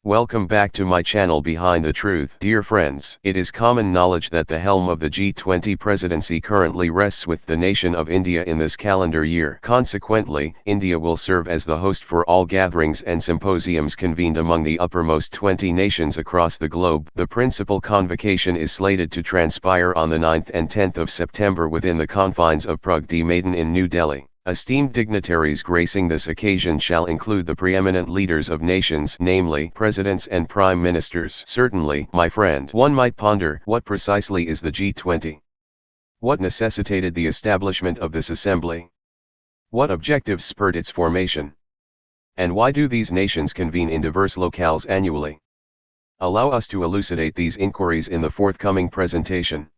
Welcome back to my channel Behind the Truth. Dear friends, it is common knowledge that the helm of the G20 presidency currently rests with the nation of India in this calendar year. Consequently, India will serve as the host for all gatherings and symposiums convened among the uppermost 20 nations across the globe. The principal convocation is slated to transpire on the 9th and 10th of September within the confines of Pragati Maidan in New Delhi. Esteemed dignitaries gracing this occasion shall include the preeminent leaders of nations, namely presidents and prime ministers. Certainly, my friend, one might ponder, what precisely is the G20? What necessitated the establishment of this assembly? What objectives spurred its formation? And why do these nations convene in diverse locales annually? Allow us to elucidate these inquiries in the forthcoming presentation.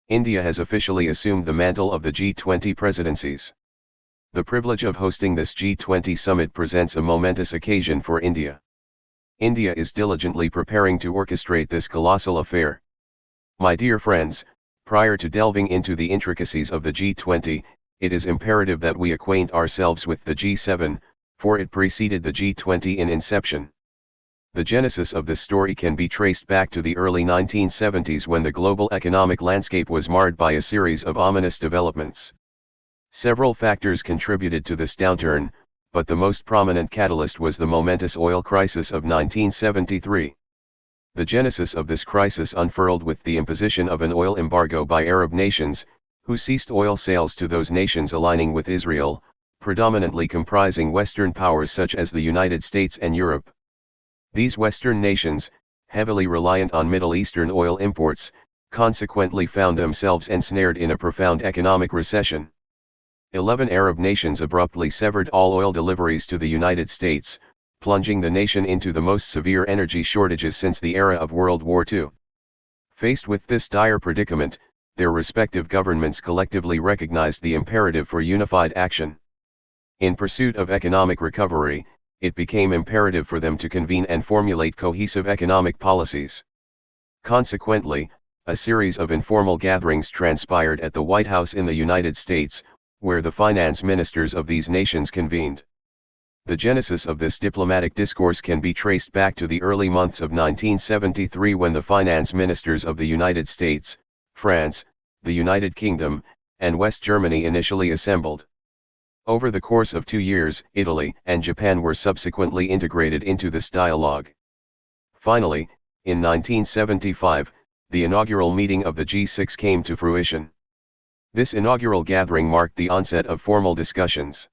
India has officially assumed the mantle of the G20 presidencies. The privilege of hosting this G20 summit presents a momentous occasion for India. India is diligently preparing to orchestrate this colossal affair. My dear friends, prior to delving into the intricacies of the G20, it is imperative that we acquaint ourselves with the G7, for it preceded the G20 in inception. The genesis of this story can be traced back to the early 1970s when the global economic landscape was marred by a series of ominous developments. Several factors contributed to this downturn, but the most prominent catalyst was the momentous oil crisis of 1973. The genesis of this crisis unfurled with the imposition of an oil embargo by Arab nations, who ceased oil sales to those nations aligning with Israel, predominantly comprising Western powers such as the United States and Europe. These Western nations, heavily reliant on Middle Eastern oil imports, consequently found themselves ensnared in a profound economic recession. 11 Arab nations abruptly severed all oil deliveries to the United States, plunging the nation into the most severe energy shortages since the era of World War II. Faced with this dire predicament, their respective governments collectively recognized the imperative for unified action. In pursuit of economic recovery, it became imperative for them to convene and formulate cohesive economic policies. Consequently, a series of informal gatherings transpired at the White House in the United States, where the finance ministers of these nations convened. The genesis of this diplomatic discourse can be traced back to the early months of 1973 when the finance ministers of the United States, France, the United Kingdom, and West Germany initially assembled. Over the course of 2 years, Italy and Japan were subsequently integrated into this dialogue. Finally, in 1975, the inaugural meeting of the G6 came to fruition. This inaugural gathering marked the onset of formal discussions.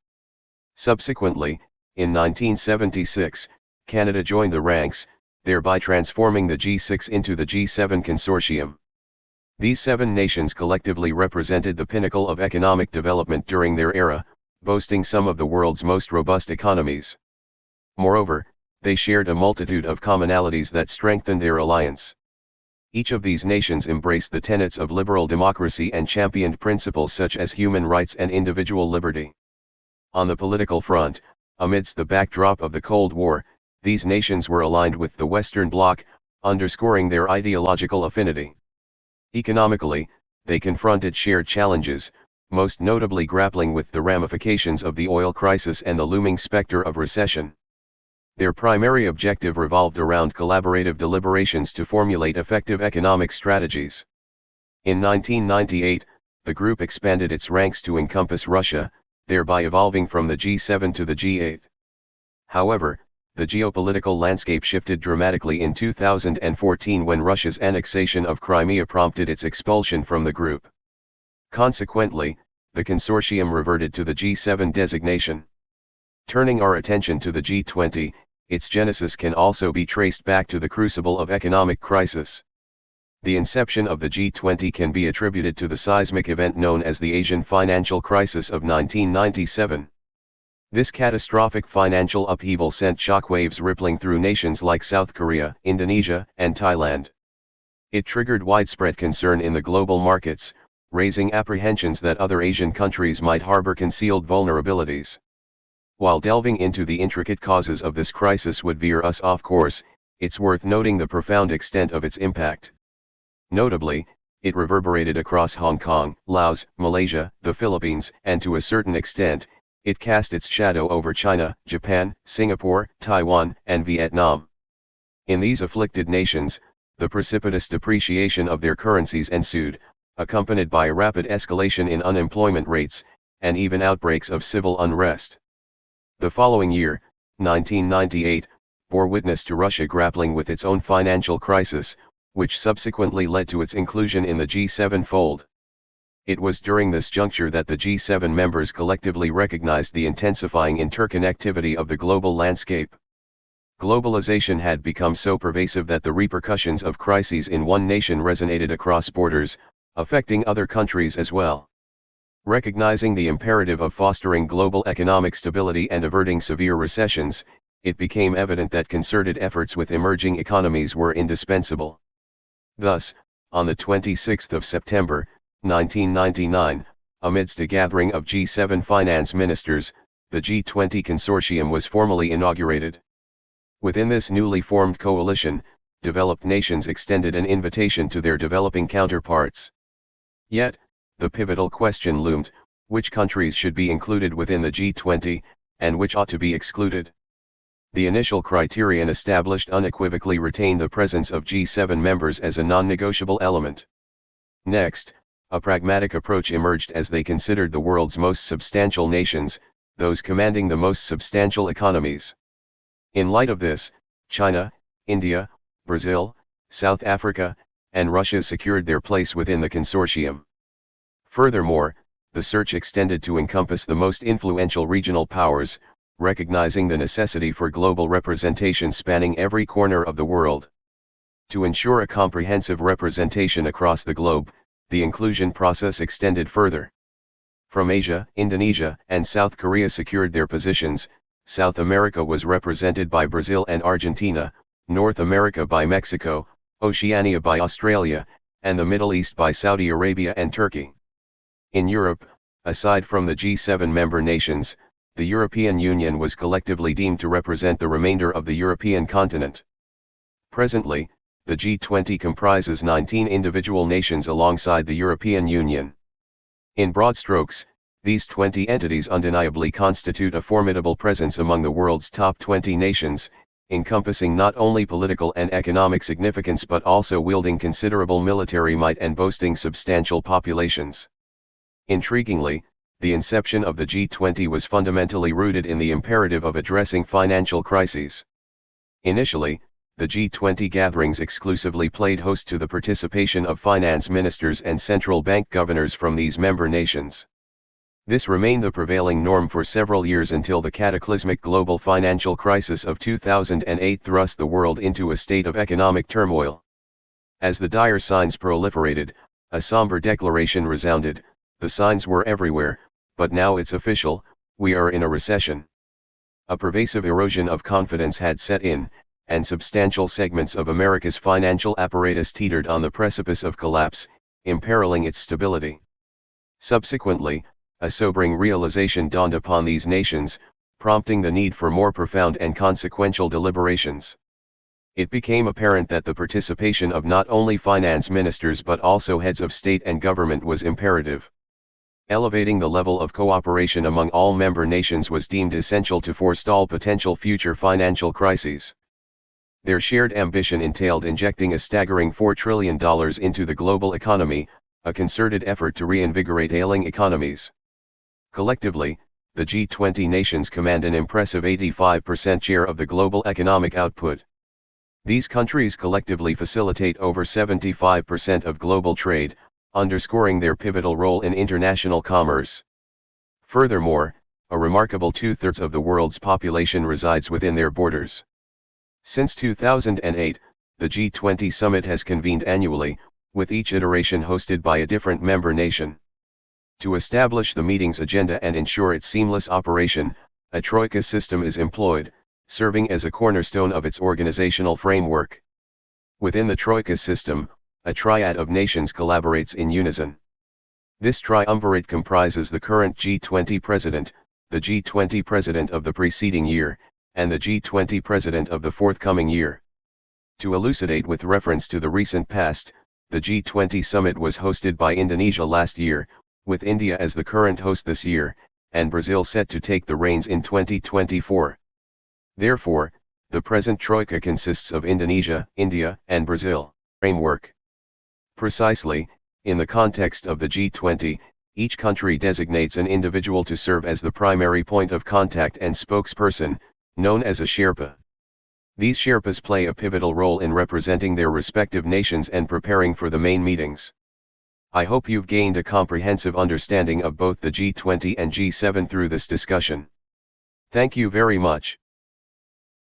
Subsequently, in 1976, Canada joined the ranks, thereby transforming the G6 into the G7 consortium. These 7 nations collectively represented the pinnacle of economic development during their era, boasting some of the world's most robust economies. Moreover, they shared a multitude of commonalities that strengthened their alliance. Each of these nations embraced the tenets of liberal democracy and championed principles such as human rights and individual liberty. On the political front, amidst the backdrop of the Cold War, these nations were aligned with the Western Bloc, underscoring their ideological affinity. Economically, they confronted shared challenges, most notably grappling with the ramifications of the oil crisis and the looming specter of recession. Their primary objective revolved around collaborative deliberations to formulate effective economic strategies. In 1998, the group expanded its ranks to encompass Russia, thereby evolving from the G7 to the G8. However, the geopolitical landscape shifted dramatically in 2014 when Russia's annexation of Crimea prompted its expulsion from the group. Consequently, the consortium reverted to the G7 designation. Turning our attention to the G20, its genesis can also be traced back to the crucible of economic crisis. The inception of the G20 can be attributed to the seismic event known as the Asian financial crisis of 1997. This catastrophic financial upheaval sent shockwaves rippling through nations like South Korea, Indonesia, and Thailand. It triggered widespread concern in the global markets, raising apprehensions that other Asian countries might harbor concealed vulnerabilities. While delving into the intricate causes of this crisis would veer us off course, it's worth noting the profound extent of its impact. Notably, it reverberated across Hong Kong, Laos, Malaysia, the Philippines, and to a certain extent, it cast its shadow over China, Japan, Singapore, Taiwan, and Vietnam. In these afflicted nations, the precipitous depreciation of their currencies ensued, accompanied by a rapid escalation in unemployment rates, and even outbreaks of civil unrest. The following year, 1998, bore witness to Russia grappling with its own financial crisis, which subsequently led to its inclusion in the G7 fold. It was during this juncture that the G7 members collectively recognized the intensifying interconnectivity of the global landscape. Globalization had become so pervasive that the repercussions of crises in one nation resonated across borders, affecting other countries as well. Recognizing the imperative of fostering global economic stability and averting severe recessions, it became evident that concerted efforts with emerging economies were indispensable. Thus, on the 26th of September, 1999, amidst a gathering of G7 finance ministers, the G20 consortium was formally inaugurated. Within this newly formed coalition, developed nations extended an invitation to their developing counterparts. Yet, the pivotal question loomed: which countries should be included within the G20, and which ought to be excluded? The initial criterion established unequivocally retained the presence of G7 members as a non-negotiable element. Next, a pragmatic approach emerged as they considered the world's most substantial nations, those commanding the most substantial economies. In light of this, China, India, Brazil, South Africa, and Russia secured their place within the consortium. Furthermore, the search extended to encompass the most influential regional powers, recognizing the necessity for global representation spanning every corner of the world. To ensure a comprehensive representation across the globe, the inclusion process extended further. From Asia, Indonesia, and South Korea secured their positions. South America was represented by Brazil and Argentina, North America by Mexico, Oceania by Australia, and the Middle East by Saudi Arabia and Turkey. In Europe, aside from the G7 member nations, the European Union was collectively deemed to represent the remainder of the European continent. Presently, the G20 comprises 19 individual nations alongside the European Union. In broad strokes, these 20 entities undeniably constitute a formidable presence among the world's top 20 nations, encompassing not only political and economic significance but also wielding considerable military might and boasting substantial populations. Intriguingly, the inception of the G20 was fundamentally rooted in the imperative of addressing financial crises. Initially, the G20 gatherings exclusively played host to the participation of finance ministers and central bank governors from these member nations. This remained the prevailing norm for several years until the cataclysmic global financial crisis of 2008 thrust the world into a state of economic turmoil. As the dire signs proliferated, a somber declaration resounded: the signs were everywhere, but now it's official, we are in a recession. A pervasive erosion of confidence had set in, and substantial segments of America's financial apparatus teetered on the precipice of collapse, imperiling its stability. Subsequently, a sobering realization dawned upon these nations, prompting the need for more profound and consequential deliberations. It became apparent that the participation of not only finance ministers but also heads of state and government was imperative. Elevating the level of cooperation among all member nations was deemed essential to forestall potential future financial crises. Their shared ambition entailed injecting a staggering $4 trillion into the global economy, a concerted effort to reinvigorate ailing economies. Collectively, the G20 nations command an impressive 85% share of the global economic output. These countries collectively facilitate over 75% of global trade, underscoring their pivotal role in international commerce. Furthermore, a remarkable 2/3 of the world's population resides within their borders. Since 2008, the G20 summit has convened annually, with each iteration hosted by a different member nation. To establish the meeting's agenda and ensure its seamless operation, a troika system is employed, serving as a cornerstone of its organizational framework. Within the troika system, a triad of nations collaborates in unison. This triumvirate comprises the current G20 president, the G20 president of the preceding year, and the G20 president of the forthcoming year. To elucidate with reference to the recent past, the G20 summit was hosted by Indonesia last year, with India as the current host this year, and Brazil set to take the reins in 2024. Therefore, The present Troika consists of Indonesia, India, and Brazil. Framework. Precisely, in the context of the G20, each country designates an individual to serve as the primary point of contact and spokesperson, known as a Sherpa. These Sherpas play a pivotal role in representing their respective nations and preparing for the main meetings. I hope you've gained a comprehensive understanding of both the G20 and G7 through this discussion. Thank you very much.